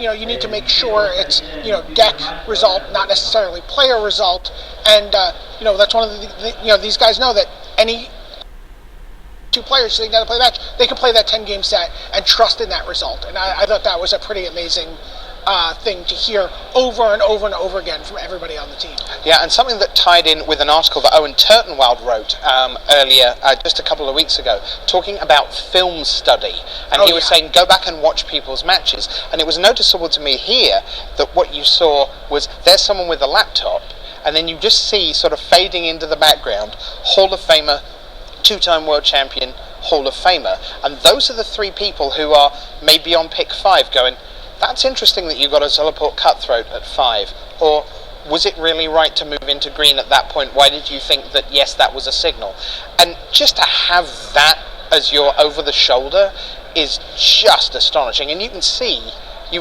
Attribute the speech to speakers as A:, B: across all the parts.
A: you need to make sure it's deck result, not necessarily player result, and that's one of the these guys know that any two players sitting down to play the match, they can play that 10-game set and trust in that result. And I thought that was a pretty amazing thing to hear over and over and over again from everybody on the team.
B: Yeah, and something that tied in with an article that Owen Turtenwald wrote earlier, just a couple of weeks ago, talking about film study. And he was saying, go back and watch people's matches. And it was noticeable to me here that what you saw was there's someone with a laptop, and then you just see sort of fading into the background, Hall of Famer, two-time world champion, Hall of Famer. And those are the three people who are maybe on pick 5 going, that's interesting that you got a Zoloport Cutthroat at 5. Or was it really right to move into green at that point? Why did you think that, yes, that was a signal? And just to have that as your over-the-shoulder is just astonishing. And you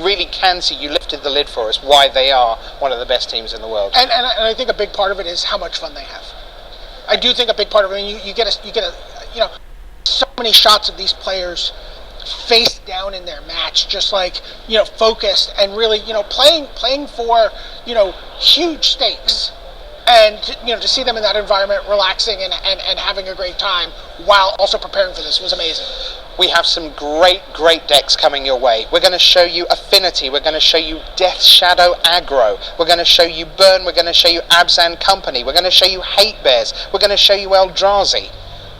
B: really can see, you lifted the lid for us, why they are one of the best teams in the world.
A: And I think a big part of it is how much fun they have. I do think a big part of it, you get so many shots of these players face down in their match, just like focused and really playing for huge stakes, and to see them in that environment relaxing and having a great time while also preparing for this was amazing.
B: We have some great decks coming your way. We're going to show you Affinity, we're going to show you Death Shadow Aggro, we're going to show you Burn, we're going to show you Abzan Company, we're going to show you Hate Bears, we're going to show you Eldrazi.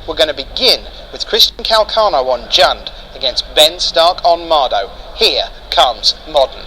B: We're going to begin with Christian Calcano on Jund against Ben Stark on Mardo. Here comes Modern.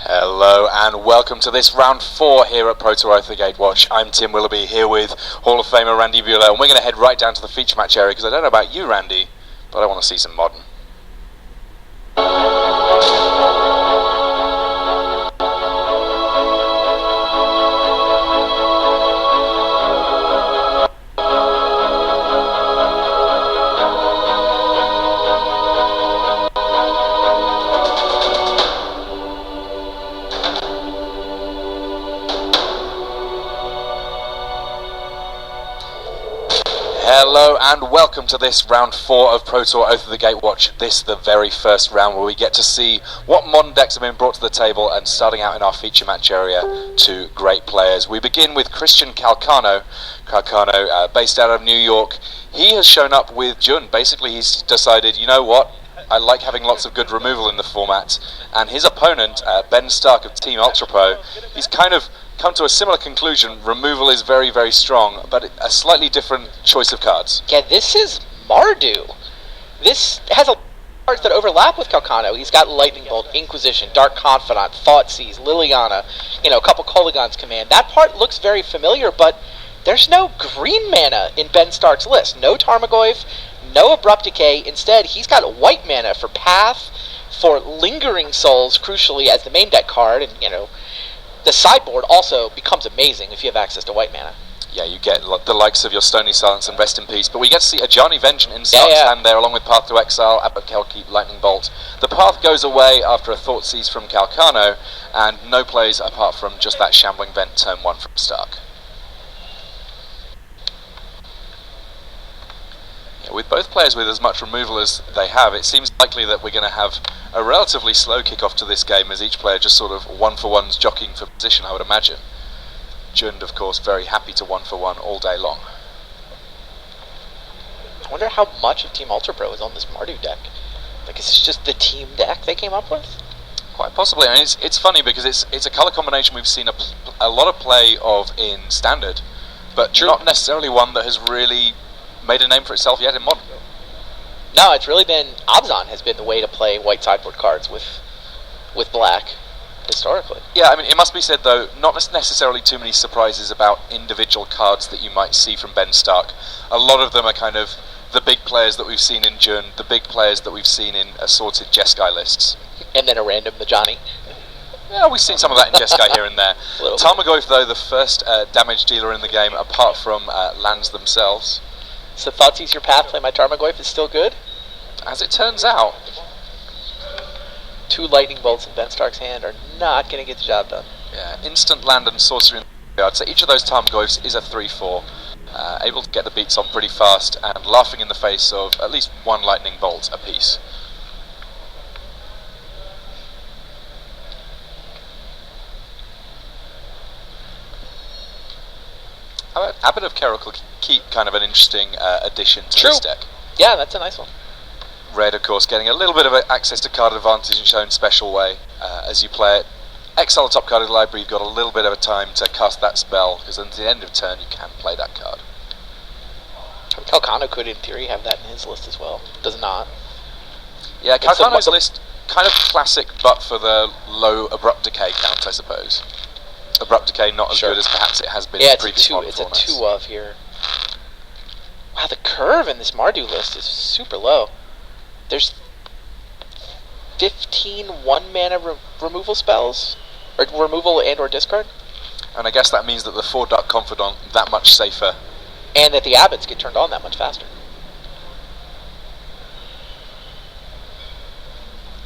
C: Hello and welcome to this round 4 here at Pro Tour Oath of the Gatewatch. I'm Tim Willoughby here with Hall of Famer Randy Bueller, and we're going to head right down to the feature match area because I don't know about you, Randy, but I want to see some Modern. Hello and welcome to this round 4 of Pro Tour Oath of the Gatewatch. This the very first round where we get to see what modern decks have been brought to the table, and starting out in our feature match area, 2 great players. We begin with Christian Calcano. Calcano, based out of New York, he has shown up with Jun. Basically he's decided, you know what, I like having lots of good removal in the format, and his opponent, Ben Stark of Team Ultra Pro, he's kind of come to a similar conclusion. Removal is very, very strong, but a slightly different choice of cards.
D: Yeah, this is Mardu. This has a cards that overlap with Calcano. He's got Lightning Bolt, Inquisition, Dark Confidant, Thoughtseize, Liliana, a couple Kolaghan's Command. That part looks very familiar, but there's no green mana in Ben Stark's list. No Tarmogoyf, no Abrupt Decay. Instead, he's got white mana for Path, for Lingering Souls, crucially, as the main deck card, and, the sideboard also becomes amazing if you have access to white mana.
C: Yeah, you get the likes of your Stony Silence and Rest in Peace, but we get to see Ajani Vengeance in Stark's hand there, along with Path to Exile, Abakelkeep, Lightning Bolt. The Path goes away after a Thoughtseize from Calcano, and no plays apart from just that Shambling Vent turn 1 from Stark. With both players with as much removal as they have, it seems likely that we're going to have a relatively slow kickoff to this game, as each player just sort of one-for-one's jockeying for position, I would imagine. Jund, of course, very happy to one-for-one all day long.
D: I wonder how much of Team Ultra Pro is on this Mardu deck. Like, is this just the team deck they came up with?
C: Quite possibly. I mean, it's funny because it's a colour combination we've seen a lot of play of in Standard, but not necessarily one that has really made a name for itself yet in Modern.
D: No, it's really been Abzan has been the way to play white sideboard cards with black historically.
C: Yeah, I mean, it must be said though, not necessarily too many surprises about individual cards that you might see from Ben Stark. A lot of them are kind of the big players that we've seen in June, the big players that we've seen in assorted Jeskai lists.
D: And then a random Majani.
C: Yeah, we've seen some of that in Jeskai here and there. Tarmogoyf, though, the first damage dealer in the game, apart from lands themselves.
D: So Thoughtseize your path, play my Tarmogoyf is still good?
C: As it turns out.
D: 2 lightning bolts in Ben Stark's hand are not going to get the job done.
C: Yeah, instant land and sorcery in the yard. So each of those Tarmogoyfs is a 3/4. Able to get the beats on pretty fast and laughing in the face of at least 1 lightning bolt apiece. Abbot of Kerrick will keep kind of an interesting addition to this deck.
D: Yeah, that's a nice one.
C: Red, of course, getting a little bit of access to card advantage in its own special way as you play it. Exile the top card of the library, you've got a little bit of a time to cast that spell, because at the end of turn you can play that card.
D: Calcano could, in theory, have that in his list as well. Does not.
C: Yeah, Calcano's list, kind of classic, but for the low Abrupt Decay count, I suppose. Abrupt Decay not as good as perhaps it has been in previous modern formats.
D: It's a 2 of here. Wow, the curve in this Mardu list is super low. There's 15 1-mana removal spells, or removal and or discard.
C: And I guess that means that the 4 Dark Confidant that much safer.
D: And that the abbots get turned on that much faster.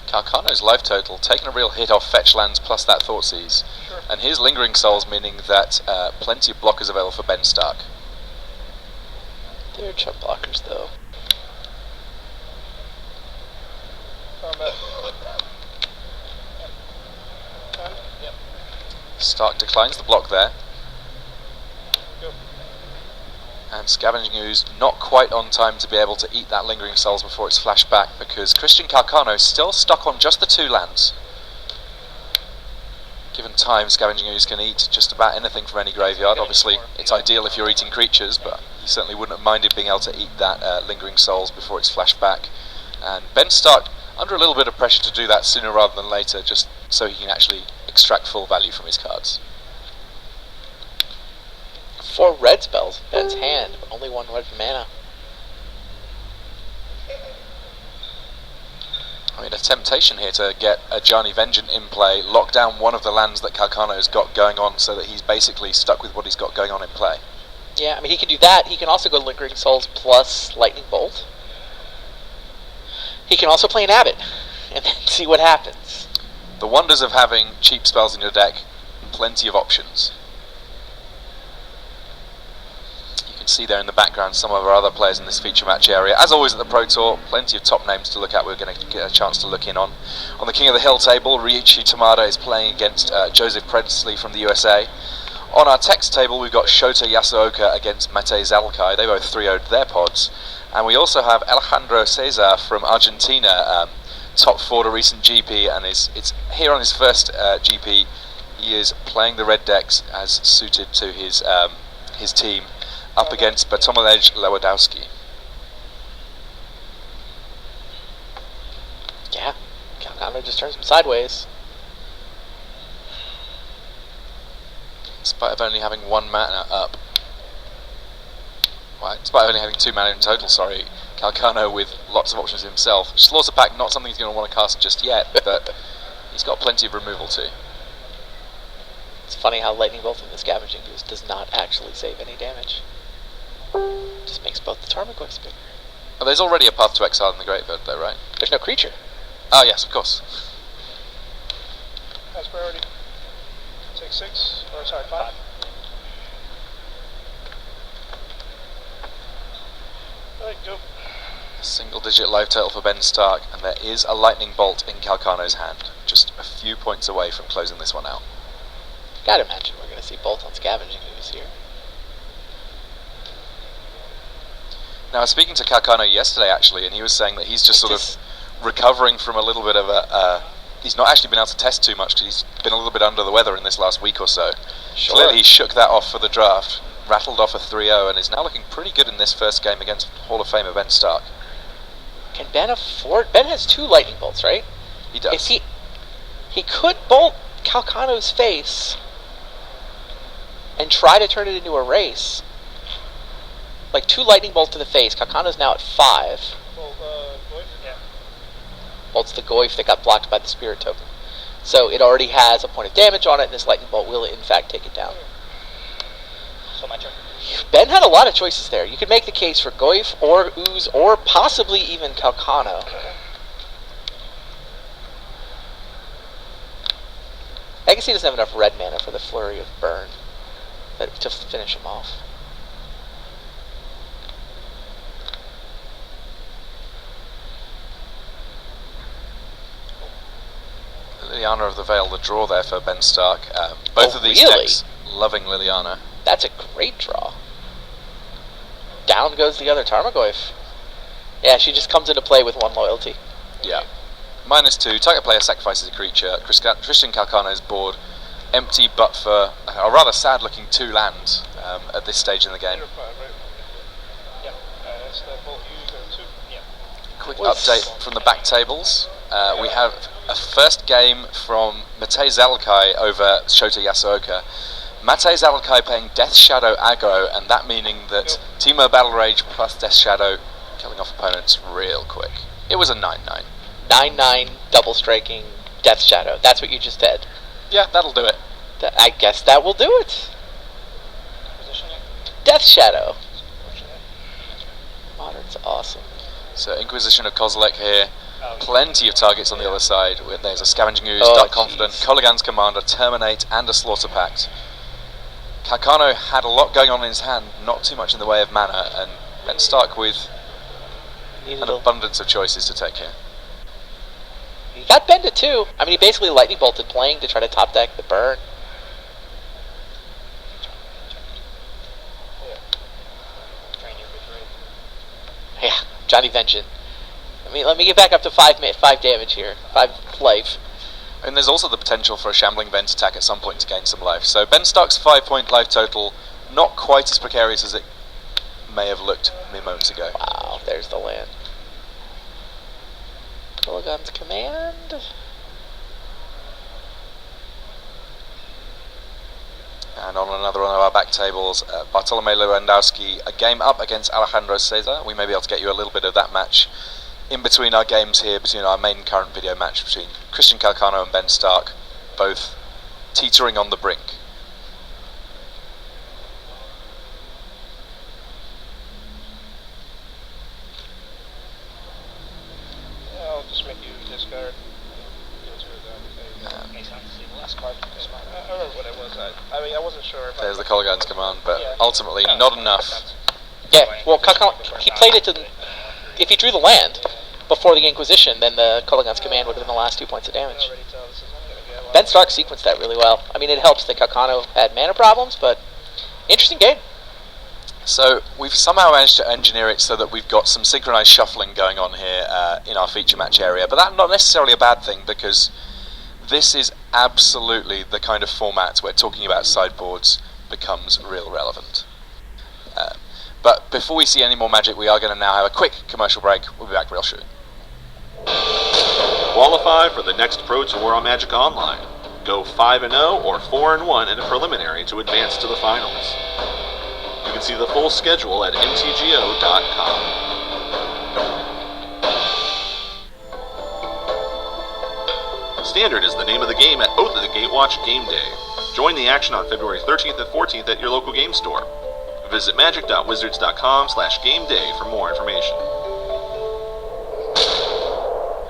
C: Calcano's life total, taking a real hit off fetch lands plus that Thoughtseize.
A: Sure.
C: And his Lingering Souls, meaning that plenty of blockers available for Ben Stark.
D: They're chump blockers, though.
C: Stark declines the block there.
A: Go.
C: And Scavenging Ooze not quite on time to be able to eat that Lingering Souls before it's flashed back, because Christian Calcano is still stuck on just the 2 lands. Given time, Scavenging Ooze can eat just about anything from any graveyard. Obviously, it's ideal if you're eating creatures, but he certainly wouldn't have minded being able to eat that Lingering Souls before it's flashed back. And Ben Stark, under a little bit of pressure to do that sooner rather than later, just so he can actually extract full value from his cards.
D: 4 red spells in Ben's hand, but only 1 red mana.
C: I mean, a temptation here to get a Ajani Vengeant in play, lock down one of the lands that Calcano's got going on, so that he's basically stuck with what he's got going on in play.
D: Yeah, I mean, he can do that. He can also go Lingering Souls plus Lightning Bolt. He can also play an Abbot, and then see what happens.
C: The wonders of having cheap spells in your deck, plenty of options. You can see there in the background some of our other players in this feature match area. As always at the Pro Tour, plenty of top names to look at. We're going to get a chance to look in on. On the King of the Hill table, Ryuichi Tamada is playing against Joseph Presley from the USA. On our text table, we've got Shota Yasuoka against Mate Zalkai. They both 3-0'd their pods. And we also have Alejandro Cesa from Argentina, top 4 to recent GP, and it's here on his first GP. He is playing the red decks as suited to his team, up against Bartłomiej Lewandowski.
D: Yeah, Calcano just turns him sideways.
C: In spite of only having 1 mana up. Well, in spite of only having 2 mana in total, sorry. Calcano with lots of options himself. Slaughter Pact, not something he's going to want to cast just yet, but he's got plenty of removal too.
D: It's funny how Lightning Bolt in the Scavenging Ooze does not actually save any damage. Just makes both the Tarmogoyfs bigger.
C: Oh, there's already a path to exile in the Graveyard though, right?
D: There's no creature.
C: Oh yes, of course.
A: That's priority. Take 6, or sorry, 5. Alright, go.
C: Single digit life total for Ben Stark, and there is a Lightning Bolt in Calcano's hand, just a few points away from closing this one out.
D: Gotta imagine we're gonna see Bolt on Scavenging Ooze here.
C: Now, I was speaking to Calcano yesterday actually, and he was saying that he's just sort of recovering from a little bit of he's not actually been able to test too much because he's been a little bit under the weather in this last week or so.
D: Sure.
C: Clearly he shook that off for the draft, rattled off a 3-0, and is now looking pretty good in this first game against Hall of Famer Ben Stark.
D: Can Ben afford? Ben has 2 Lightning Bolts, right?
C: He does.
D: If he could bolt Calcano's face and try to turn it into a race. Like 2 Lightning Bolts to the face. Calcano's now at 5.
A: Well, Goyf? Yeah.
D: Bolts the Goyf that got blocked by the Spirit Token. So it already has a point of damage on it, and this Lightning Bolt will in fact take it down.
A: So my turn.
D: Ben had a lot of choices there. You could make the case for Goyf or Ooze or possibly even Calcano. I guess he doesn't have enough red mana for the Flurry of Burn to finish him off.
C: Liliana of the Veil, the draw there for Ben Stark. Both of these decks loving Liliana.
D: That's a great draw. Down goes the other Tarmogoyf. Yeah, she just comes into play with 1 loyalty.
C: Yeah. -2, target player sacrifices a creature. Christian Calcano's board empty but for a rather sad looking 2 lands at this stage in the game. Quick update from the back tables. We have a first game from Matei Zalkai over Shota Yasuoka. Matei Zalkai playing Death Shadow aggro, and that meaning that Teemo Battle Rage plus Death Shadow killing off opponents real quick. It was a 9/9.
D: 9/9 double striking Death Shadow. That's what you just did.
C: Yeah, that'll do it.
D: I guess that will do it. Death Shadow. Modern's awesome.
C: So Inquisition of Kozilek here. Plenty of targets on the other side. There's a Scavenging Ooze,
D: Oh,
C: Dark Confident,
D: jeez.
C: Kolaghan's Commander, Terminate, and a Slaughter Pact. Calcano had a lot going on in his hand, not too much in the way of mana, and Ben Stark with an abundance of choices to take here.
D: He got bended too. I mean, he basically lightning bolted playing to try to top deck the burn. Yeah, Johnny Vengeance. Let me get back up to 5 damage here. 5 life.
C: And there's also the potential for a Shambling Vent attack at some point to gain some life. So Ben Stark's 5-point life total, not quite as precarious as it may have looked mere moments ago.
D: Wow, there's the land. Kolaghan's Command.
C: And on another one of our back tables, Bartolomé Lewandowski, a game up against Alejandro Cesa. We may be able to get you a little bit of that match in between our games here, between our main current video match between Christian Calcano and Ben Stark, both teetering on the brink.
E: I'll just make you discard. I remember what it was. I mean, I wasn't sure if
C: There's the Kolaghan's Command, but ultimately not enough.
D: Yeah, well, he played it to... If he drew the land before the Inquisition, then the Kolaghan's Command would have been the last 2 points of damage. Ben Stark sequenced that really well. I mean, it helps that Calcano had mana problems, but interesting game.
C: So we've somehow managed to engineer it so that we've got some synchronized shuffling going on here in our feature match area, but that's not necessarily a bad thing, because this is absolutely the kind of format where talking about sideboards becomes real relevant. But before we see any more magic, we are going to now have a quick commercial break. We'll be back real soon.
F: Qualify for the next Pro Tour on Magic Online. Go 5-0 or 4-1 in a preliminary to advance to the finals. You can see the full schedule at mtgo.com. Standard is the name of the game at Oath of the Gatewatch Game Day. Join the action on February 13th and 14th at your local game store. Visit magic.wizards.com/gameday for more information.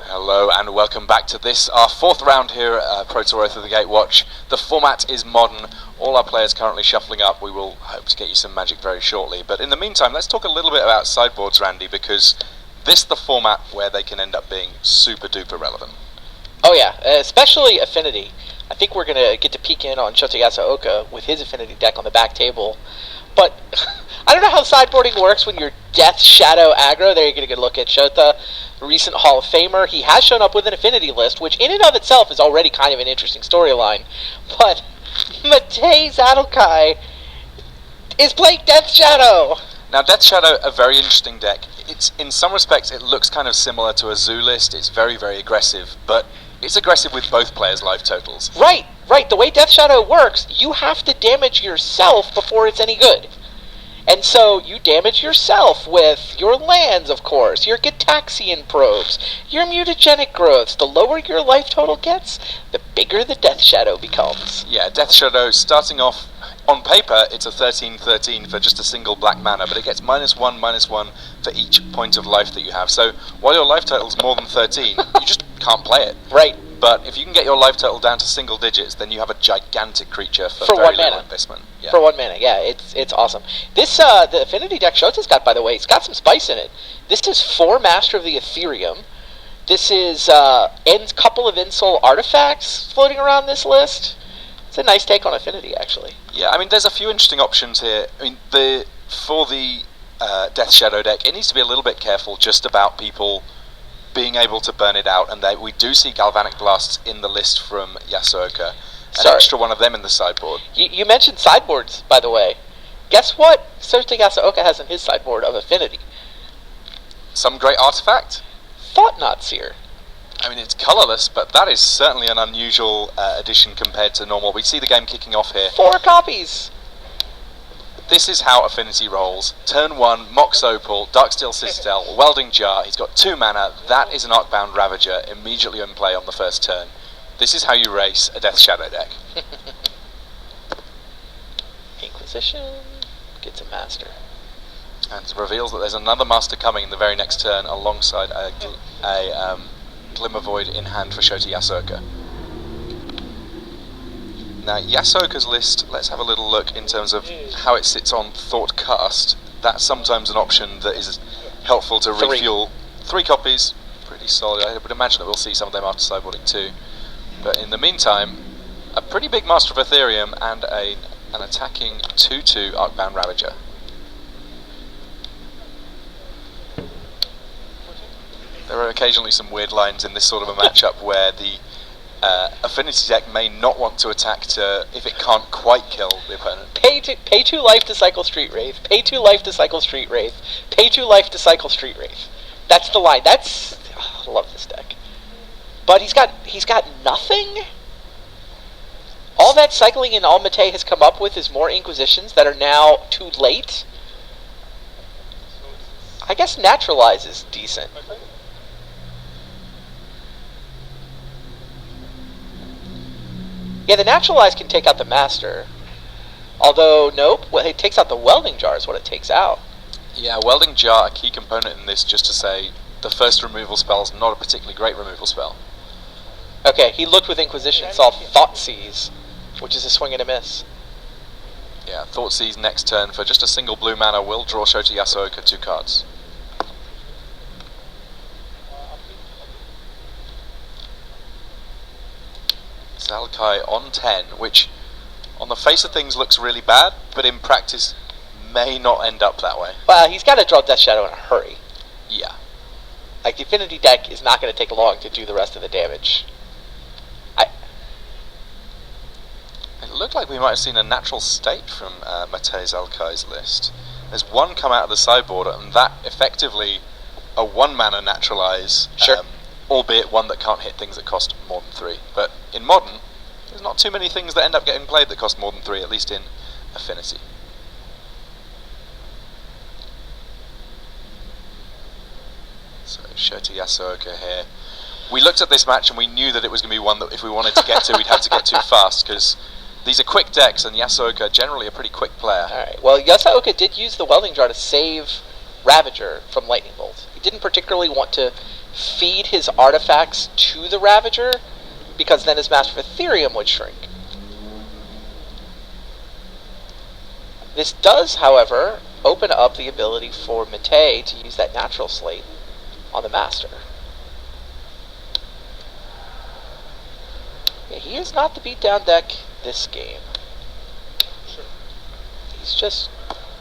C: Hello and welcome back to this, our 4th round here at Pro Tour Oath of the Gatewatch. The format is modern, all our players currently shuffling up. We will hope to get you some magic very shortly, but in the meantime let's talk a little bit about sideboards, Randy, because this is the format where they can end up being super duper relevant.
D: Oh yeah, especially Affinity. I think we're going to get to peek in on Shota Yasuoka with his Affinity deck on the back table. But I don't know how sideboarding works when you're Death Shadow aggro. There you get a good look at Shota, recent Hall of Famer. He has shown up with an Affinity list, which in and of itself is already kind of an interesting storyline. But Matei Zalkai is playing Death Shadow.
C: Now Death Shadow, a very interesting deck. It's, in some respects, it looks kind of similar to a Zoo list. It's very, very aggressive, but it's aggressive with both players' life totals.
D: Right. The way Death Shadow works, you have to damage yourself before it's any good. And so you damage yourself with your lands, of course, your Gitaxian probes, your mutagenic growths. The lower your life total gets, the bigger the Death Shadow becomes.
C: Yeah, Death Shadow starting off On paper, it's a 13-13 for just a single black mana, but it gets -1/-1 for each point of life that you have. So while your life total's more than 13, you just can't play it.
D: Right.
C: But if you can get your life total down to single digits, then you have a gigantic creature for very
D: 1
C: little
D: mana.
C: investment. Yeah.
D: For 1 mana, yeah, it's awesome. This the affinity deck Shota's got, by the way, it's got some spice in it. This is 4 Master of the Ethereum. This is couple of Insol artifacts floating around this list. It's a nice take on affinity, actually.
C: Yeah, I mean, there's a few interesting options here. I mean, for the Death Shadow deck, it needs to be a little bit careful just about people being able to burn it out, and we do see Galvanic Blasts in the list from Yasuoka. An extra one of them in the sideboard.
D: You mentioned sideboards, by the way. Guess what Sota Yasuoka has in his sideboard of affinity?
C: Some great artifact?
D: Thought Knot Seer.
C: I mean, it's colourless, but that is certainly an unusual addition compared to normal. We see the game kicking off here.
D: 4 copies!
C: This is how Affinity rolls. Turn 1, Mox Opal, Darksteel Citadel, Welding Jar. He's got 2 mana. That is an Arcbound Ravager immediately in play on the first turn. This is how you race a Death Shadow deck.
D: Inquisition gets a Master.
C: And reveals that there's another Master coming in the very next turn alongside a Glimmer Void in hand for Shota Yasuoka. Now, Yasuoka's list, let's have a little look in terms of how it sits on Thought Cast. That's sometimes an option that is helpful to refuel. 3 copies, pretty solid. I would imagine that we'll see some of them after sideboarding too. But in the meantime, a pretty big Master of Ethereum and an attacking 2/2 Arcbound Ravager. There are occasionally some weird lines in this sort of a matchup where the Affinity deck may not want to attack if it can't quite kill the opponent.
D: Pay 2 life to cycle Street Wraith. Pay 2 life to cycle Street Wraith. Pay 2 life to cycle Street Wraith. That's the line. I love this deck. But he's got nothing. All that cycling in Almaty has come up with is more Inquisitions that are now too late. I guess Naturalize is decent. Yeah, the Naturalize can take out the Master. Although, nope, it takes out the Welding Jar is what it takes out.
C: Yeah, Welding Jar, a key component in this, just to say the first removal spell is not a particularly great removal spell.
D: Okay, he looked with Inquisition, saw Thoughtseize, which is a swing and a miss.
C: Yeah, Thoughtseize next turn for just a single blue mana will draw Shota Yasuoka 2 cards. Zalkai on 10, which on the face of things looks really bad, but in practice may not end up that way.
D: Well, he's got to draw Death Shadow in a hurry.
C: Yeah.
D: Like, the Affinity deck is not going to take long to do the rest of the damage.
C: It looked like we might have seen a Natural State from Matej Zalkai's list. There's one come out of the sideboard, and that effectively a 1 mana Naturalize.
D: Sure.
C: Albeit one that can't hit things that cost more than 3. But in Modern, there's not too many things that end up getting played that cost more than 3, at least in Affinity. So Shota Yasuoka here. We looked at this match and we knew that it was going to be one that if we wanted to get to, we'd have to get to fast, because these are quick decks, and Yasuoka generally a pretty quick player.
D: Alright, well, Yasuoka did use the Welding Jar to save Ravager from Lightning Bolt. He didn't particularly want to feed his artifacts to the Ravager, because then his Master of Ethereum would shrink. This does, however, open up the ability for Matej to use that Natural Slate on the Master. Yeah, he is not the beatdown deck this game. He's just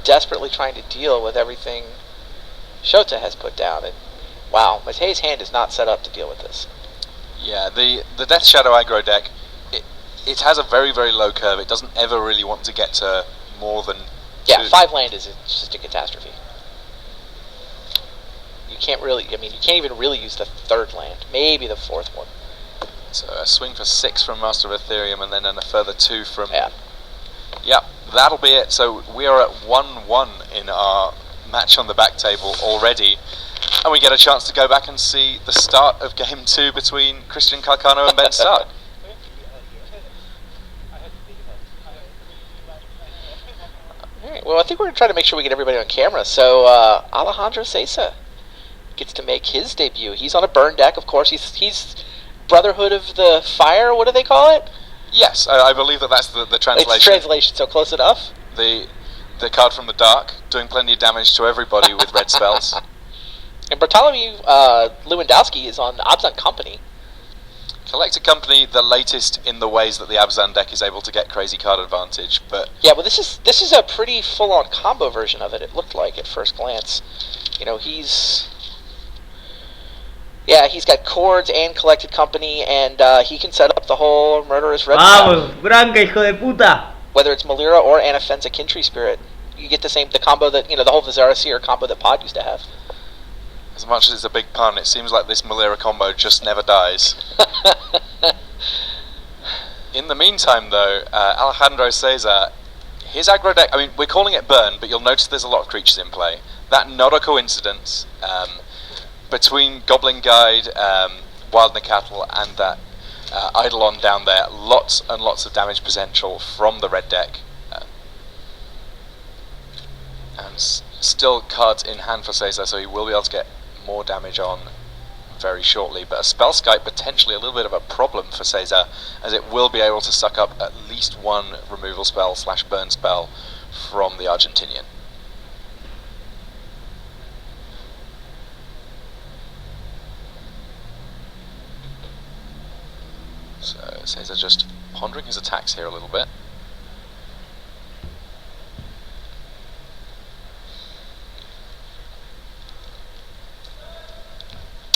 D: desperately trying to deal with everything Shota has put down, and wow, Matej's hand is not set up to deal with this.
C: Yeah, the Death Shadow aggro deck, it has a very, very low curve. It doesn't ever really want to get to more than 2.
D: 5 land is just a catastrophe. You can't even really use the 3rd land, maybe the 4th one.
C: So a swing for 6 from Master of Ethereum, and then a further 2 from...
D: Yeah.
C: Yep, that'll be it. So we are at 1-1 in our match on the back table already. And we get a chance to go back and see the start of Game 2 between Christian Calcano and Ben Stark.
D: Alright, well I think we're going to try to make sure we get everybody on camera. So, Alejandro Cesa gets to make his debut. He's on a burn deck, of course. He's Brotherhood of the Fire, what do they call it?
C: Yes, I believe that's the translation.
D: It's translation, so close enough.
C: The card from the dark, doing plenty of damage to everybody with red spells.
D: And Bartholomew Lewandowski is on Abzan Company.
C: Collector Company, the latest in the ways that the Abzan deck is able to get crazy card advantage, but
D: yeah, well, this is a pretty full-on combo version of it. It looked like at first glance. You know, he's got Chords and Collected Company, and he can set up the whole Murderous Red Spell.
G: Vamos, branca, hijo de puta.
D: Whether it's Malira or Anafenza Kintree Spirit, you get the combo that the whole Vizara Seer combo that Pod used to have.
C: as much as it's a big pun, it seems like this Malira combo just never dies. In the meantime, though, Alejandro Cesa, his aggro deck, I mean, we're calling it burn, but you'll notice there's a lot of creatures in play. That not a coincidence. Between Goblin Guide, Wild Cattle, and that Eidolon down there, lots and lots of damage potential from the red deck. And still cards in hand for Cesa, so he will be able to get more damage on very shortly. But a Spellskite potentially a little bit of a problem for Cesa, as it will be able to suck up at least one removal spell / burn spell from the Argentinian. So Cesa just pondering his attacks here a little bit.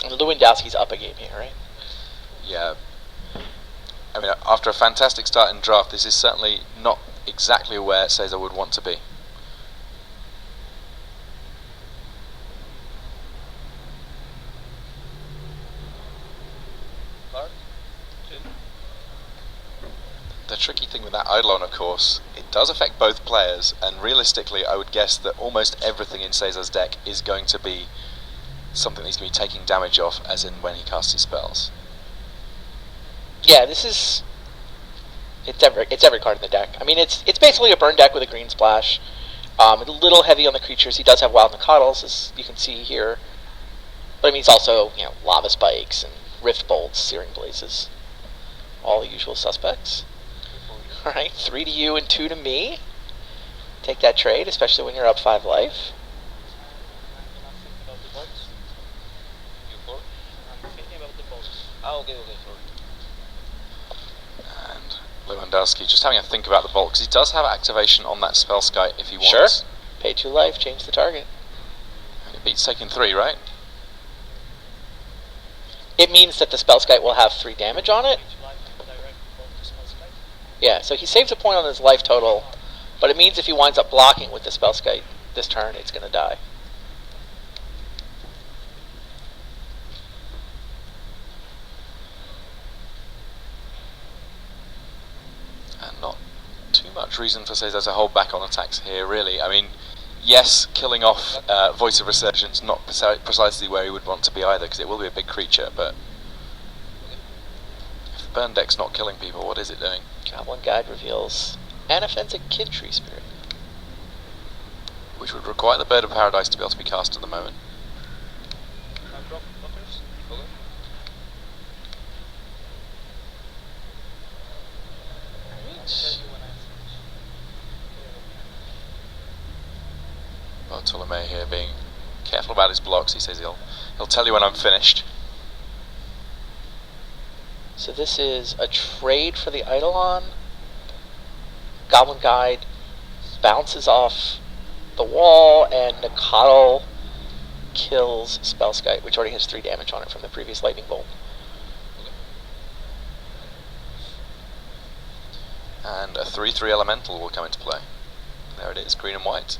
D: Lewandowski's up a game here, right?
C: Yeah. I mean, after a fantastic start in draft, this is certainly not exactly where Cesa would want to be. The tricky thing with that Eidolon, of course, it does affect both players, and realistically I would guess that almost everything in Cesa's deck is going to be something he's going to be taking damage off, as in when he casts his spells.
D: Yeah, it's every card in the deck. I mean, it's basically a burn deck with a green splash. A little heavy on the creatures. He does have Wild Nacatls, as you can see here. But I mean, it's also, Lava Spikes and Rift Bolts, Searing Blazes. All the usual suspects. Alright, 3 to you and 2 to me. Take that trade, especially when you're up 5 life.
C: And Lewandowski just having a think about the bolt, because he does have activation on that Spellskite if he wants.
D: Sure. Pay 2 life, change the target.
C: And it beats taking 3, right?
D: It means that the Spellskite will have 3 damage on it. Yeah, so he saves a point on his life total, but it means if he winds up blocking with the Spellskite this turn, it's going to die.
C: And not too much reason for Cesa to hold back on attacks here, really. I mean, yes, killing off Voice of Resurgence, not precisely where he would want to be either, because it will be a big creature, but if the burn deck's not killing people, what is it doing?
D: Goblin Guide reveals Anaphensic Kintree Spirit,
C: Which would require the Bird of Paradise to be able to be cast at the moment. Bartolome here being careful about his blocks. He says he'll tell you when I'm finished.
D: So this is a trade for the Eidolon. Goblin Guide bounces off the wall, and Nacatl kills Spellskite, which already has 3 damage on it from the previous Lightning Bolt.
C: And a 3/3 Elemental will come into play. There it is, green and white.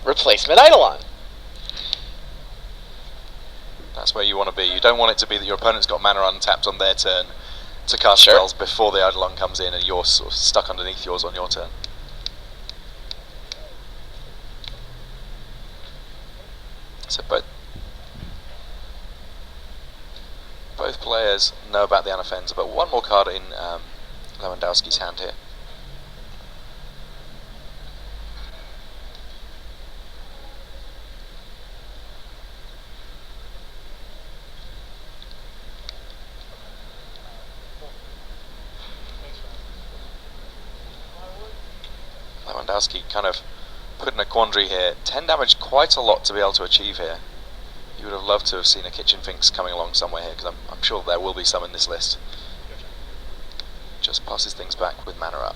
D: Replacement Eidolon.
C: That's where you want to be. You don't want it to be that your opponent's got mana untapped on their turn to cast
D: Sure.
C: spells before the Eidolon comes in and you're sort of stuck underneath yours on your turn. So both players know about the Anafenza, but one more card in Lewandowski's hand here. Lewandowski kind of put in a quandary here. 10 damage, quite a lot to be able to achieve here. You would have loved to have seen a Kitchen Finks coming along somewhere here, because I'm sure there will be some in this list. Just passes things back with mana up.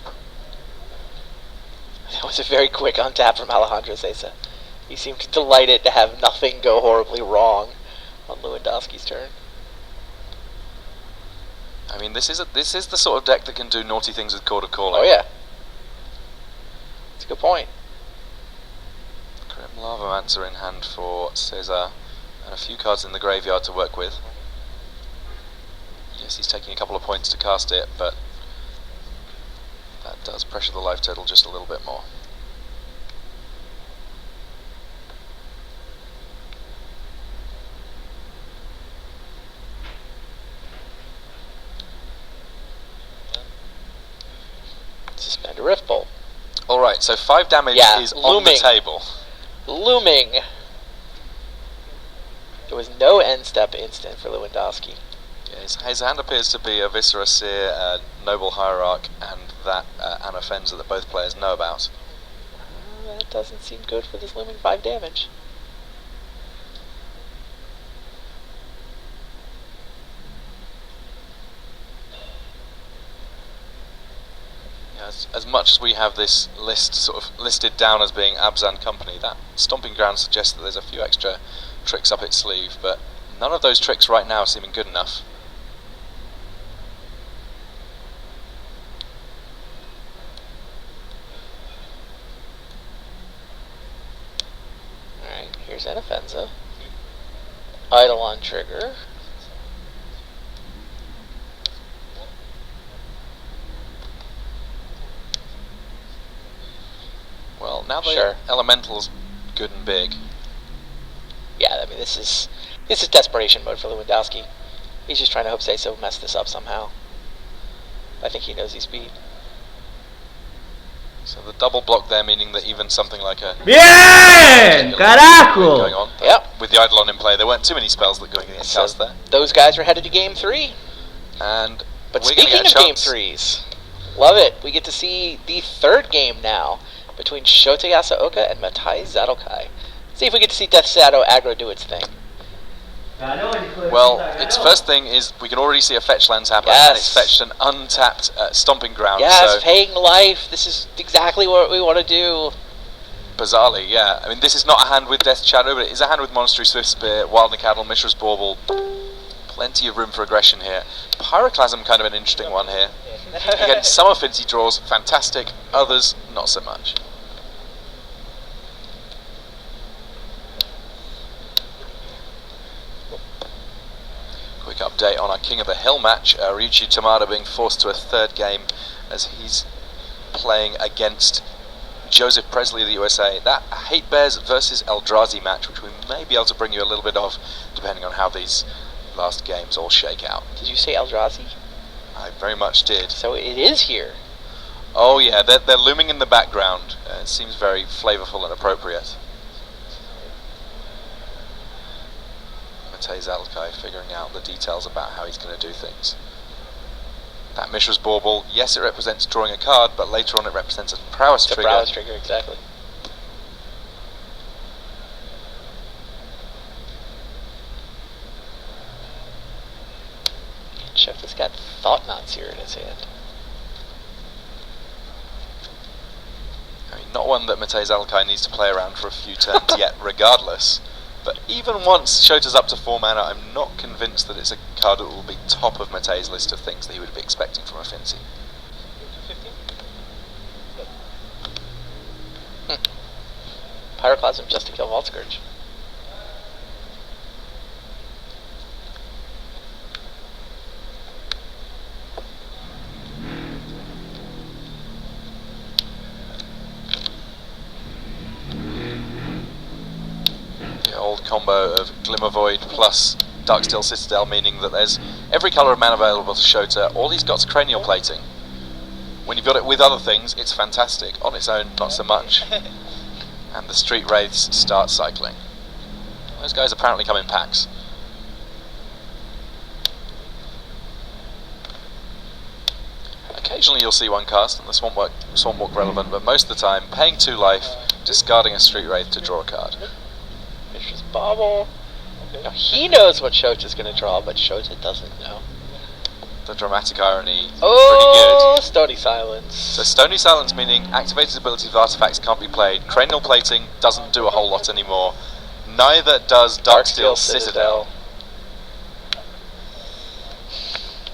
D: That was a very quick untap from Alejandro Cesa. He seemed delighted to have nothing go horribly wrong on Lewandowski's turn.
C: I mean, this is the sort of deck that can do naughty things with Court of Calling.
D: Oh yeah. That's a good point.
C: Grim Lavamancer in hand for Cesar, and a few cards in the graveyard to work with. Yes, he's taking a couple of points to cast it, but that does pressure the life total just a little bit more.
D: Suspend a Rift Bolt.
C: Alright, so 5 damage is on the table.
D: Looming. There was no end step instant for Lewandowski.
C: Yeah, his hand appears to be a Viscera Seer, Noble Hierarch, and that Anafenza that both players know about.
D: That doesn't seem good for this looming 5 damage.
C: Yeah, as much as we have this list sort of listed down as being Abzan Company, that Stomping Ground suggests that there's a few extra tricks up its sleeve, but none of those tricks right now are seeming good enough.
D: Alright, here's Anafenza. Eidolon trigger.
C: Well, now the Elemental's good and big.
D: Yeah, I mean this is desperation mode for Lewandowski. He's just trying to hope Cesa mess this up somehow. I think he knows he's beat.
C: So the double block there, meaning that even something like a
G: Bien, carajo.
C: going on.
D: Yep.
C: With the Eidolon in play, there weren't too many spells that going against cast there.
D: Those guys are headed to game 3.
C: And
D: But
C: we're gonna
D: speaking
C: get
D: of
C: a
D: game
C: chance.
D: 3s, love it. We get to see the 3rd game now between Shota Yasuoka and Matai Zadokai. See if we get to see Death Shadow aggro do its thing.
C: Well, its first thing is we can already see a fetch lands happen,
D: Yes.
C: and it's fetched an untapped Stomping Ground.
D: Yes,
C: so
D: paying life. This is exactly what we want to do.
C: bizarrely, yeah. I mean, this is not a hand with Death Shadow, but it is a hand with Monastery Swift Spear, Wild Cattle, Mishra's Bauble. Plenty of room for aggression here. Pyroclasm, kind of an interesting one here. Again, some of Fincy draws fantastic, others not so much. Quick update on our King of the Hill match. Ryuichi Tamada being forced to a 3rd game as he's playing against Joseph Presley of the USA. That Hate Bears versus Eldrazi match, which we may be able to bring you a little bit of, depending on how these last games all shake out.
D: Did you say Eldrazi?
C: I very much did.
D: So it is here.
C: Oh yeah, they're looming in the background. It seems very flavourful and appropriate. Matej Zalkai figuring out the details about how he's going to do things. That Mishra's Bauble, yes, it represents drawing a card, but later on it represents a prowess
D: It's a
C: trigger.
D: prowess trigger, exactly. Check this got Thought Knots here in his hand.
C: I mean, not one that Matej Zalkai needs to play around for a few turns yet, regardless. But even once Shota's up to 4 mana, I'm not convinced that it's a card that will be top of Matej's list of things that he would be expecting from a Fincy.
D: Pyroclasm just to kill Vault Scourge.
C: The old combo of Glimmer Void plus Darksteel Citadel, meaning that there's every colour of mana available to Shota. All he's got is Cranial Plating. When you've got it with other things, it's fantastic. On its own, not so much. And the Street Wraiths start cycling. Those guys apparently come in packs. Occasionally you'll see one cast and the Swamp Walk relevant, but most of the time paying 2 life, discarding a Street Wraith to draw a card.
D: Mishra's Bauble. Now he knows what Shota's going to draw, but Shota doesn't know.
C: The dramatic irony,
D: Oh,
C: pretty good.
D: Stony Silence.
C: So Stony Silence meaning activated abilities of artifacts can't be played. Cranial Plating doesn't do a whole lot anymore. Neither does Darksteel Citadel.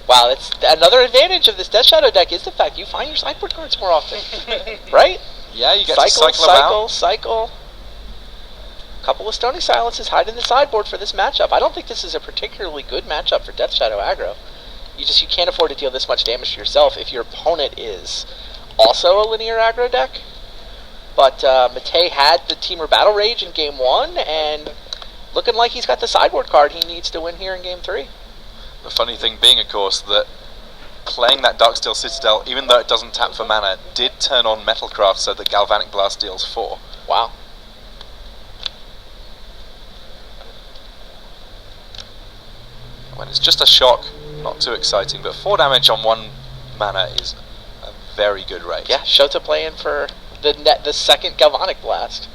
D: Wow, that's another advantage of this Death Shadow deck is the fact you find your sideboard cards more often, right?
C: Yeah, you get to cycle them out.
D: Cycle. Couple of Stony Silences hiding the sideboard for this matchup. I don't think this is a particularly good matchup for Death Shadow aggro. You can't afford to deal this much damage to yourself if your opponent is also a linear aggro deck. But Matei had the Teamer Battle Rage in Game 1, and looking like he's got the sideboard card he needs to win here in Game 3.
C: The funny thing being, of course, that playing that Darksteel Citadel, even though it doesn't tap for mana, did turn on Metalcraft so that Galvanic Blast deals 4.
D: Wow.
C: When it's just a shock, not too exciting, but 4 damage on 1 mana is a very good rate.
D: Yeah, Shota playing for the second Galvanic Blast.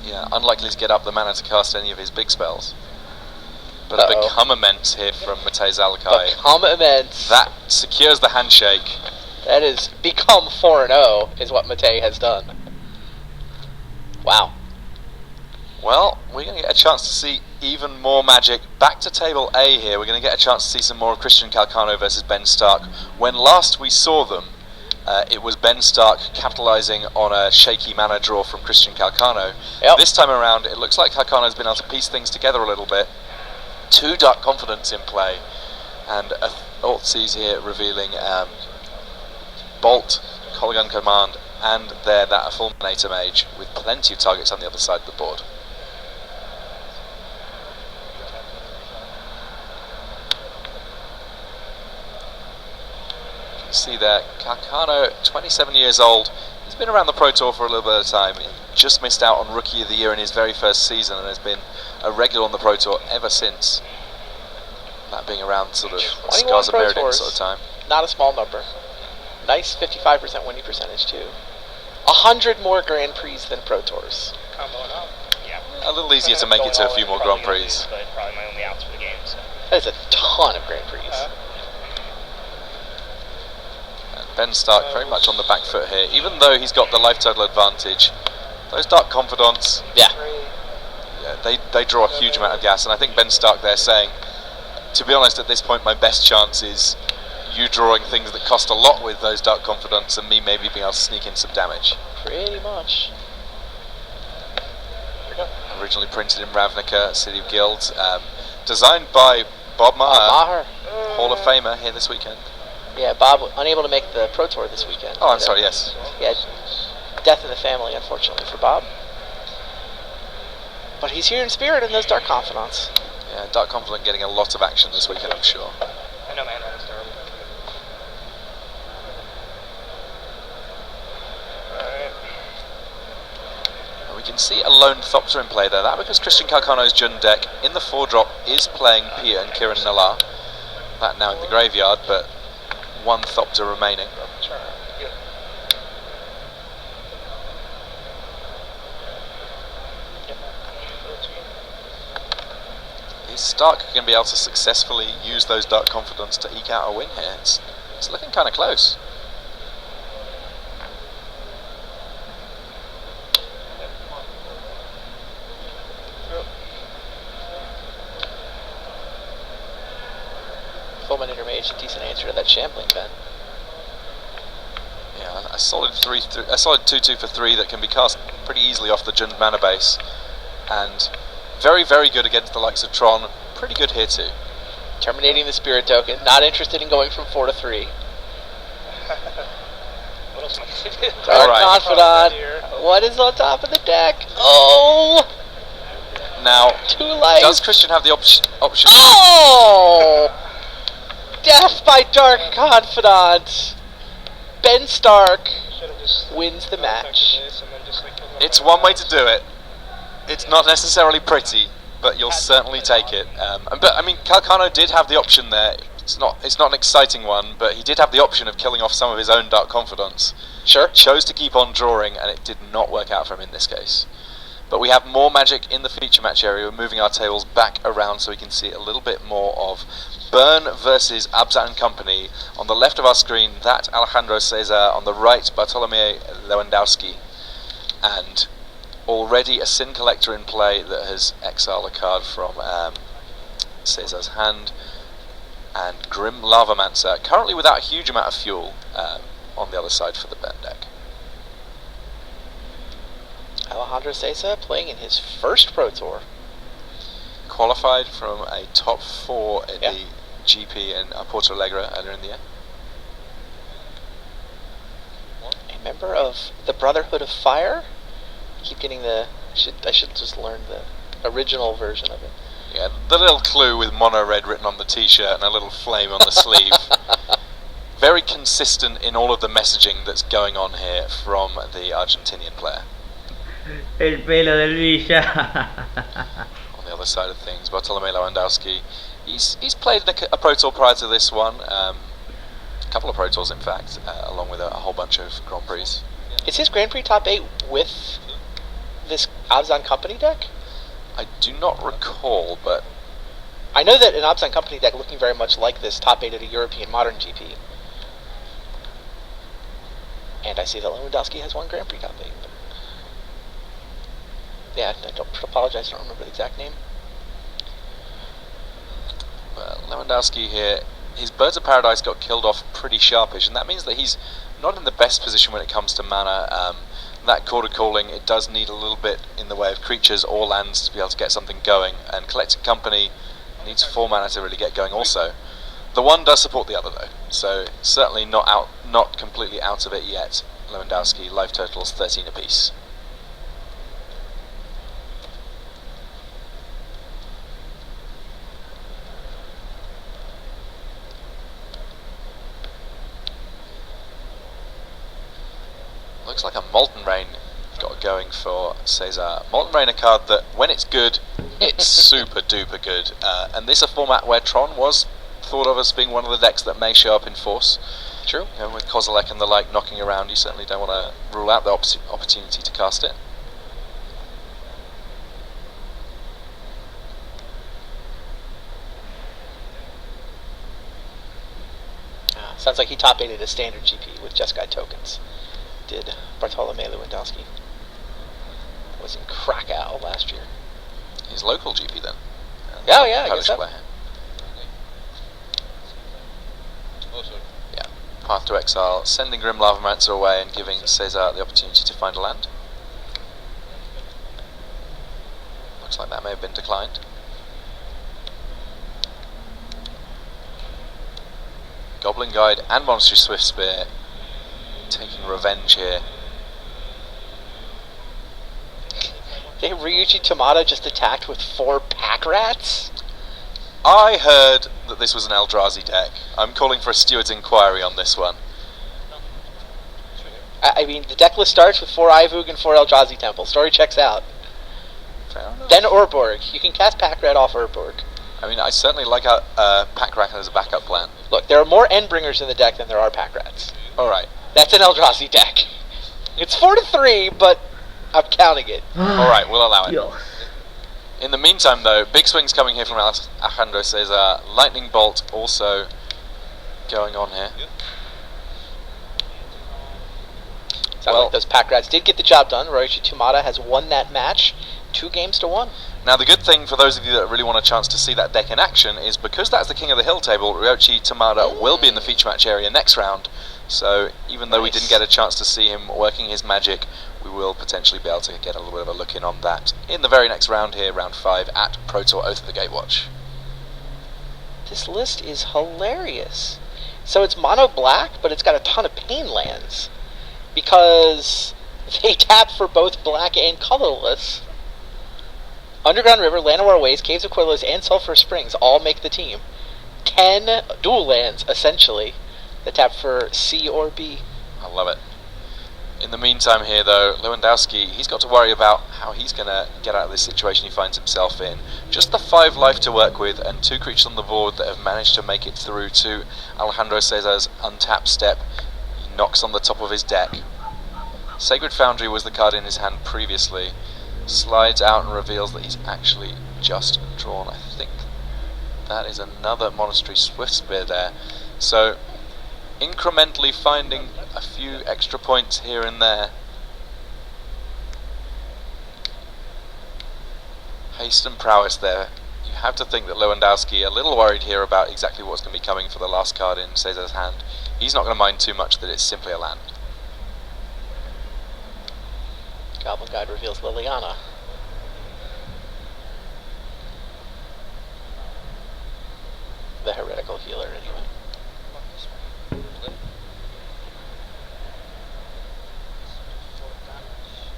C: Yeah, unlikely to get up the mana to cast any of his big spells. But a Become Immense here from Matei Zalakai.
D: Become Immense.
C: That secures the handshake.
D: That is become 4-0 is what Matei has done. Wow.
C: Well, we're going to get a chance to see even more Magic. Back to table A here, we're going to get a chance to see some more of Christian Calcano versus Ben Stark. When last we saw them, it was Ben Stark capitalising on a shaky mana draw from Christian Calcano.
D: Yep.
C: This time around, it looks like Calcano's been able to piece things together a little bit. 2 Dark Confidence in play, and a Thoughtseize here revealing Bolt, Colligan Command, and there that Fulminator Mage with plenty of targets on the other side of the board. You can see there, Calcano, 27 years old. He's been around the Pro Tour for a little bit of time. He just missed out on Rookie of the Year in his very first season and has been a regular on the Pro Tour ever since. That being around sort of Scars of Mirrodin sort of time.
D: Not a small number. Nice 55% winning percentage too. 100 more Grand Prix than Pro Tours.
E: Comboing up. Yeah.
C: A little easier to make it to a few more Grand Prix.
E: But probably my only outs for the game. So.
D: That is a ton of Grand Prix.
C: Ben Stark very much on the back foot here, even though he's got the life total advantage. Those Dark Confidants,
D: Yeah.
C: they draw a huge amount of gas, and I think Ben Stark there saying, to be honest, at this point my best chance is you drawing things that cost a lot with those Dark Confidants and me maybe being able to sneak in some damage.
D: Pretty much.
C: Originally printed in Ravnica, City of Guilds, designed by Bob Maher,
D: Maher.
C: Hall of Famer here this weekend.
D: Yeah, Bob unable to make the Pro Tour this weekend.
C: Oh, I'm sorry, yes.
D: Yeah, death in the family, unfortunately, for Bob. But he's here in spirit in those Dark Confidants.
C: Yeah, Dark Confidant getting a lot of action this weekend, I'm sure.
E: I know, man. That was terrible.
C: We can see a lone Thopter in play there. That because Christian Calcano's Jund deck in the 4-drop is playing Pia and Kiran Nala. That now in the graveyard, but 1 Thopter remaining. Is Stark going to be able to successfully use those Dark Confidants to eke out a win here? It's looking kind of close.
D: Fulminator Mage, a decent answer to that Shambling bet.
C: Yeah, a solid 2/2 for 3 that can be cast pretty easily off the Jund mana base, and very, very good against the likes of Tron. Pretty good here too.
D: Terminating the Spirit Token, not interested in going from 4 to 3.
E: What else am I supposed to do?
D: Dark
C: Alright.
D: Confidant, what is on top of the deck? Oh!
C: Now,
D: 2 life.
C: does Christian have the option?
D: Oh! Death by Dark Confidant. Ben Stark
E: Should've just
D: wins the match.
E: affected this and then just, like, killed my
C: It's
E: friend.
C: one way to do it. It's not necessarily pretty, but you'll certainly take it. But I mean, Calcano did have the option there. It's not an exciting one, but he did have the option of killing off some of his own Dark Confidants.
D: Sure.
C: Chose to keep on drawing, and it did not work out for him in this case. But we have more magic in the feature match area. We're moving our tables back around so we can see a little bit more of Byrne versus Abzan and Company. On the left of our screen, that Alejandro Cesa. On the right, Bartolomei Lewandowski. And already a Sin Collector in play that has exiled a card from Cesa's hand. And Grim Lavamancer, currently without a huge amount of fuel on the other side for the Byrne deck.
D: Alejandro Cesa playing in his first Pro Tour.
C: Qualified from a top 4 in the GP in Porto Alegre earlier in the year.
D: A member of the Brotherhood of Fire. Keep getting I should just learn the original version of it.
C: Yeah, the little clue with mono red written on the t-shirt and a little flame on the sleeve. Very consistent in all of the messaging that's going on here from the Argentinian player.
G: El pelo del Villa.
C: On the other side of things, Bartolomei Lewandowski, he's played a Pro Tour prior to this one, a couple of Pro Tours in fact, along with a whole bunch of Grand Prix.
D: Is his Grand Prix top 8 with this Abzan Company deck?
C: I do not recall, but
D: I know that an Abzan Company deck looking very much like this top 8 at a European Modern GP. And I see that Lewandowski has one Grand Prix top 8. But yeah, I don't apologize, I don't remember the exact name.
C: well, Lewandowski here, his Birds of Paradise got killed off pretty sharpish, and that means that he's not in the best position when it comes to mana. That Quarter Calling, it does need a little bit in the way of creatures or lands to be able to get something going, and Collected Company needs 4 mana to really get going also. The one does support the other though, so certainly not completely out of it yet. Lewandowski, life totals 13 apiece. Looks like a Molten Rain got going for Cesar. Molten Rain, a card that, when it's good, it's super duper good. And this is a format where Tron was thought of as being one of the decks that may show up in Force.
D: True.
C: You know, with Kozilek and the like knocking around, you certainly don't want to rule out the opportunity to cast it.
D: Sounds like he top 8'd a standard GP with Jeskai tokens. Did Bartolomei Lewandowski. Was in Krakow last year.
C: He's local GP then.
D: Oh yeah, I
C: Polish
D: guess so.
C: player. Yeah. Path to Exile, sending Grim Lavamancer away and giving Cesar the opportunity to find a land. Looks like that may have been declined. Goblin Guide and Monstrous Swift Spear taking revenge here.
D: Ryuichi Tamada just attacked with 4 pack rats?
C: I heard that this was an Eldrazi deck. I'm calling for a steward's inquiry on this one.
D: I mean, the deck list starts with 4 Ivug and 4 Eldrazi Temple. Story checks out.
C: Fair enough.
D: Then Urborg. You can cast pack rat off Urborg.
C: I mean, I certainly like a pack rat as a backup plan.
D: Look, there are more Endbringers in the deck than there are pack rats.
C: Alright.
D: That's an Eldrazi deck. It's 4-3, but I'm counting it.
C: Alright, we'll allow it.
G: Dios.
C: In the meantime, though, big swings coming here from Alejandro Cesa. Lightning Bolt also going on here.
D: Sounds like those pack rats did get the job done. Ryuichi Tamada has won that match 2-1.
C: Now, the good thing for those of you that really want a chance to see that deck in action is because that's the King of the Hill table, Ryuichi Tamada will be in the feature match area next round. So even though we didn't get a chance to see him working his magic, we will potentially be able to get a little bit of a look in on that in the very next round here, round 5 at Pro Tour Oath of the Gatewatch.
D: This list is hilarious. So it's mono black, but it's got a ton of pain lands. Because they tap for both black and colorless. Underground River, Llanowar Ways, Caves of Quillos, and Sulphur Springs all make the team. 10 dual lands, essentially, that tap for C or B.
C: I love it. In the meantime here, though, Lewandowski, he's got to worry about how he's going to get out of this situation he finds himself in. Just the 5 life to work with, and 2 creatures on the board that have managed to make it through to Alejandro Cesa's untapped step. He knocks on the top of his deck. Sacred Foundry was the card in his hand previously. Slides out and reveals that he's actually just drawn, I think that is another Monastery Swiftspear there. So, incrementally finding a few extra points here and there. Haste and prowess there. You have to think that Lewandowski, a little worried here about exactly what's going to be coming for the last card in Cesa's hand. He's not going to mind too much that it's simply a land.
D: Goblin Guide reveals Liliana. The heretical healer, anyway.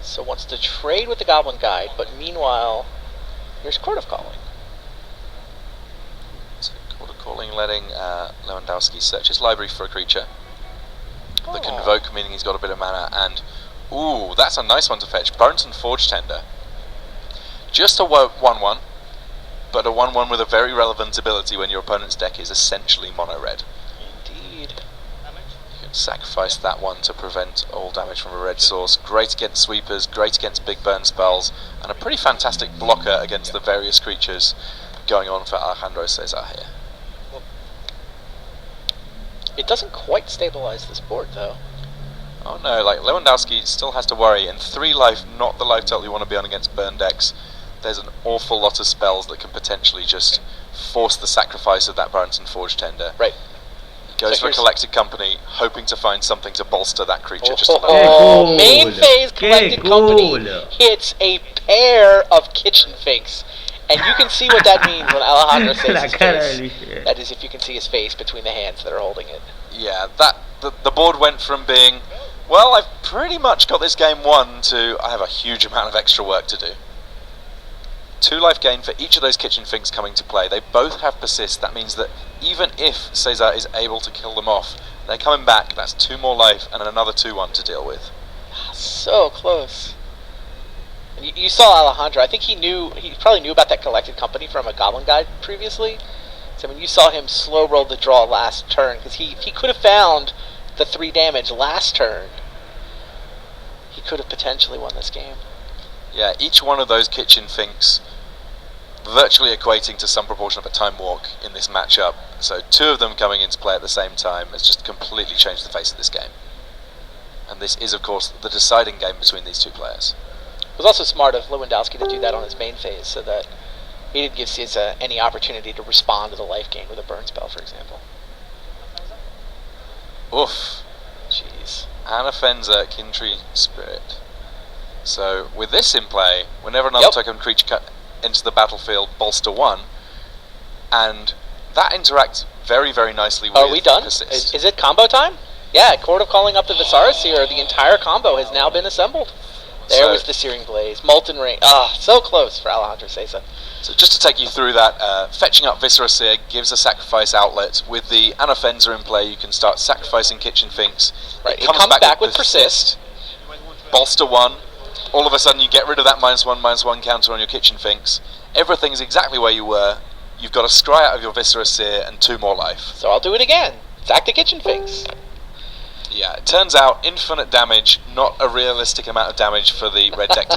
D: So wants to trade with the Goblin Guide, but meanwhile, here's Court of Calling.
C: So Court of Calling letting Lewandowski search his library for a creature that can invoke, meaning he's got a bit of mana, and ooh, that's a nice one to fetch. Burnt Forge Tender. Just a 1-1, but a 1-1 with a very relevant ability when your opponent's deck is essentially mono-red.
D: Indeed.
C: You can sacrifice that one to prevent all damage from a red source. Great against sweepers, great against big burn spells, and a pretty fantastic blocker against the various creatures going on for Alejandro Cesa here.
D: It doesn't quite stabilize this board, though.
C: Oh no, like Lewandowski still has to worry, and 3 life, not the life total you want to be on against burn decks. There's an awful lot of spells that can potentially just force the sacrifice of that Burnt and Forge Tender.
D: Right.
C: He goes for a Collected Company, hoping to find something to bolster that creature just a little.
D: Oh, main phase Collected Company hits a pair of Kitchen Finks. And you can see what that means when Alejandro says his face. That is, if you can see his face between the hands that are holding it.
C: Yeah, the board went from being, well, I've pretty much got this game won, to I have a huge amount of extra work to do. 2 life gain for each of those Kitchen Finks coming to play. They both have persist. That means that even if Cesa is able to kill them off, they're coming back. That's 2 more life and another 2-1 to deal with.
D: So close. And you saw Alejandro. I think he probably knew about that Collected Company from a Goblin Guide previously. So when you saw him slow roll the draw last turn, because he could have found the 3 damage last turn, he could have potentially won this game.
C: Yeah, each one of those Kitchen Finks virtually equating to some proportion of a time walk in this matchup. So 2 of them coming into play at the same time has just completely changed the face of this game. And this is, of course, the deciding game between these 2 players.
D: It was also smart of Lewandowski to do that on his main phase, so that he didn't give Cesa any opportunity to respond to the life gain with a burn spell, for example.
C: Oof.
D: Jeez.
C: Anafenza, Kintree Spirit. So, with this in play, whenever another token creature enters the battlefield, bolster 1, and that interacts very, very nicely with
D: Are we done?
C: persist.
D: Is it combo time? Yeah, Court of Calling up the Visaris here. The entire combo has now been assembled. There was the Searing Blaze, Molten Ring. So close for Alejandro Cesa.
C: So just to take you through that, fetching up Viscera Seer gives a sacrifice outlet. With the Anafenza in play, you can start sacrificing Kitchen Finks.
D: Right, it comes back with Persist.
C: Bolster 1. All of a sudden you get rid of that -1/-1 counter on your Kitchen Finks. Everything's exactly where you were. You've got a scry out of your Viscera Seer and 2 more life.
D: So I'll do it again. Sack the Kitchen Finks.
C: Yeah, it turns out infinite damage, not a realistic amount of damage for the red deck to do.